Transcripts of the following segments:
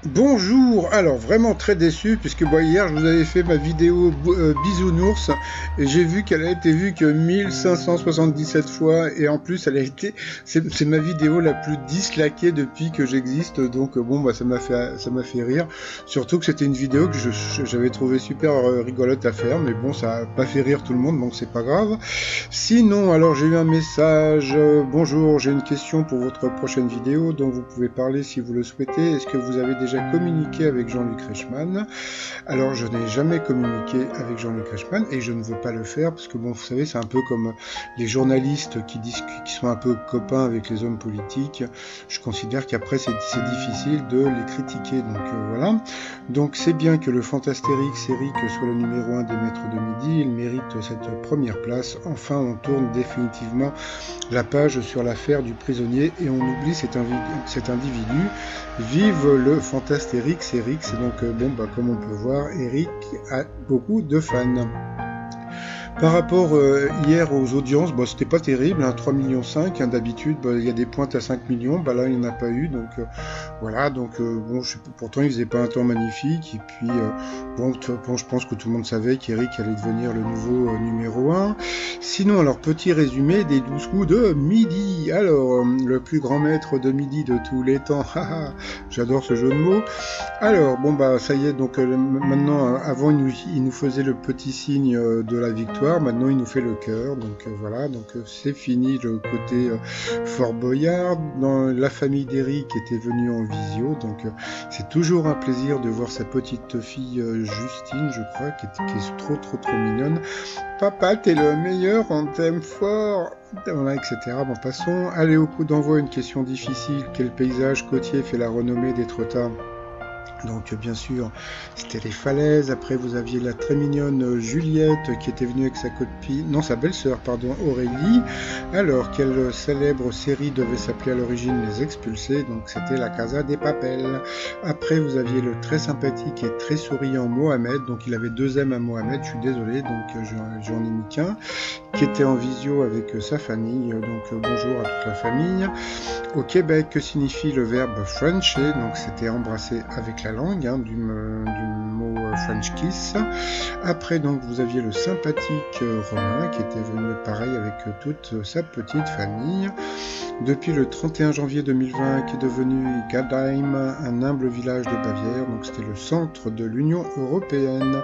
Bonjour, alors vraiment très déçu puisque hier je vous avais fait ma vidéo bisounours et j'ai vu qu'elle a été vue que 1577 fois et en plus c'est ma vidéo la plus dislikée depuis que j'existe, donc bon bah ça m'a fait rire, surtout que c'était une vidéo que j'avais trouvé super rigolote à faire, mais bon ça a pas fait rire tout le monde donc c'est pas grave. Sinon, alors j'ai eu un message. Bonjour, j'ai une question pour votre prochaine vidéo dont vous pouvez parler si vous le souhaitez. Est-ce que vous avez déjà communiqué avec Jean-Luc Reichmann? Alors, je n'ai jamais communiqué avec Jean-Luc Reichmann et je ne veux pas le faire parce que, bon, vous savez, c'est un peu comme les journalistes qui sont un peu copains avec les hommes politiques. Je considère qu'après, c'est difficile de les critiquer. Donc, voilà. Donc, c'est bien que le Fantastéryx Eric soit le numéro un des maîtres de midi. Il mérite cette première place. Enfin, on tourne définitivement la page sur l'affaire du prisonnier et on oublie cet individu. Vive le Fantastéryx Eric. C'est donc, bon, bah, comme on peut voir, Eric a beaucoup de fans. Par rapport hier aux audiences, bah, c'était pas terrible, hein, 3,5 millions. Hein, d'habitude, bah, il y a des pointes à 5 millions. Bah, là, il n'y en a pas eu. Donc voilà. Donc bon, pourtant, il faisait pas un temps magnifique. Et puis, bon, je pense que tout le monde savait qu'Eric allait devenir le nouveau numéro un. Sinon, alors, petit résumé des 12 coups de midi. Alors, le plus grand maître de midi de tous les temps. J'adore ce jeu de mots. Alors, bon, bah, ça y est, donc maintenant, avant, il nous faisait le petit signe de la victoire, maintenant, il nous fait le cœur, donc voilà, donc c'est fini le côté Fort Boyard. Dans la famille d'Eric était venue en visio, donc c'est toujours un plaisir de voir sa petite fille Justine, je crois, qui est trop, trop, trop mignonne. Papa, t'es le meilleur, on t'aime fort, voilà, etc. Bon, passons. Allez, au coup d'envoi, une question difficile. Quel paysage côtier fait la renommée d'Étretat? Donc bien sûr, c'était les falaises. Après, vous aviez la très mignonne Juliette qui était venue avec sa copine, non, sa belle-sœur, pardon, Aurélie. Alors, quelle célèbre série devait s'appeler à l'origine Les Expulsés? Donc c'était la Casa des Papel. Après, vous aviez le très sympathique et très souriant Mohamed. Donc il avait deux M à Mohamed, je suis désolé, donc j'en ai mis qu'un, qui était en visio avec sa famille. Donc bonjour à toute la famille. Au Québec, que signifie le verbe Frencher? Donc c'était embrasser avec la langue, hein, du mot French kiss. Après, donc vous aviez le sympathique Romain qui était venu pareil avec toute sa petite famille. Depuis le 31 janvier 2020, qui est devenu Gadheim, un humble village de Bavière, donc c'était le centre de l'Union européenne.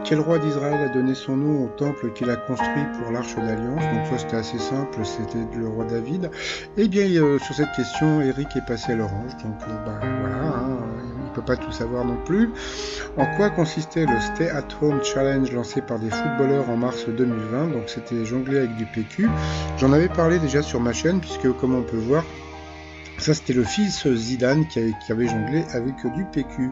Quel roi d'Israël a donné son nom au temple qu'il a construit pour l'Arche d'Alliance? Donc ça c'était assez simple, c'était le roi David. Eh bien sur cette question, Eric est passé à l'orange, donc bah, voilà, hein, il ne peut pas tout savoir non plus. En quoi consistait le Stay at Home Challenge lancé par des footballeurs en mars 2020? Donc c'était jongler avec du PQ. J'en avais parlé déjà sur ma chaîne, puisque comme on peut voir, ça, c'était le fils Zidane qui avait jonglé avec du PQ.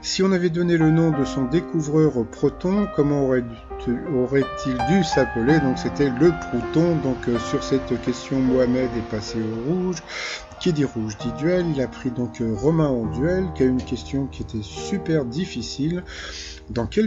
Si on avait donné le nom de son découvreur Proton, comment aurait-il dû s'appeler? Donc c'était le Prouton. Donc sur cette question, Mohamed est passé au rouge. Qui dit rouge dit duel. Il a pris donc Romain en duel, qui a une question qui était super difficile. Dans quel